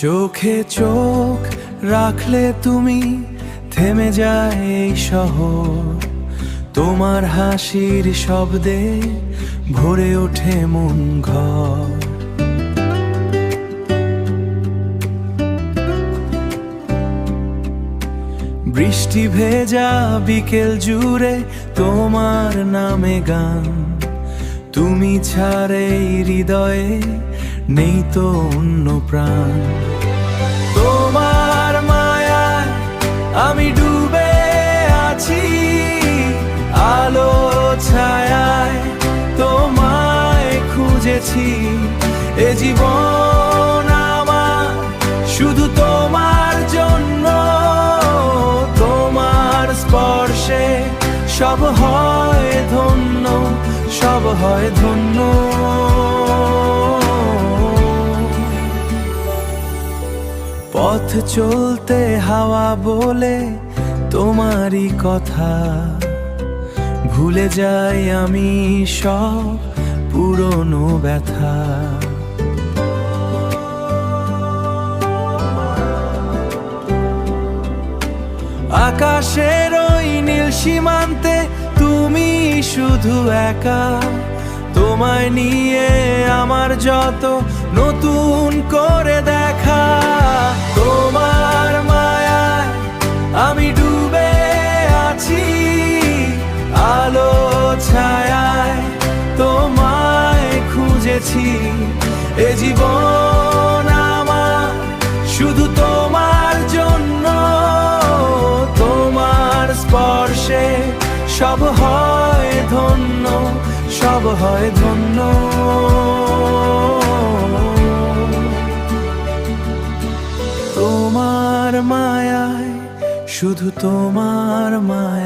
চোখে চোখ রাখলে তুমি থেমে যায় এই শহর, তোমার হাসির শব্দে ভরে ওঠে মন ঘর। বৃষ্টি ভেজা বিকেল জুড়ে তোমার নামে গান, তুমি ছাড়ে হৃদয়ে নেই তো অন্য প্রাণ। তোমার মায়ায় আমি ডুবে আছি, আলো ছায়ায় তোমায় খুঁজেছি। এ জীবন আমার শুধু তোমার জন্য, তোমার স্পর্শে সব হয় ধন্য, সব হয় ধন্য। পথ চলতে হাওয়া বলে তোমারই কথা, ভুলে যাই আমি সব পুরনো ব্যথা। আকাশের ওই নীল সীমান্তে তুমি শুধু একা, তোমায় নিয়ে আমার যত নতুন করে দেখা। তোমার মায়ায় আমি ডুবে আছি, আলো ছায়ায় তোমায় খুঁজেছি। এ জীবন আমার শুধু তোমার জন্য, তোমার স্পর্শে সব হয় ধন্য, সব হয় ধন্য। তোমার মায়ায়, শুধু তোমার মায়ায়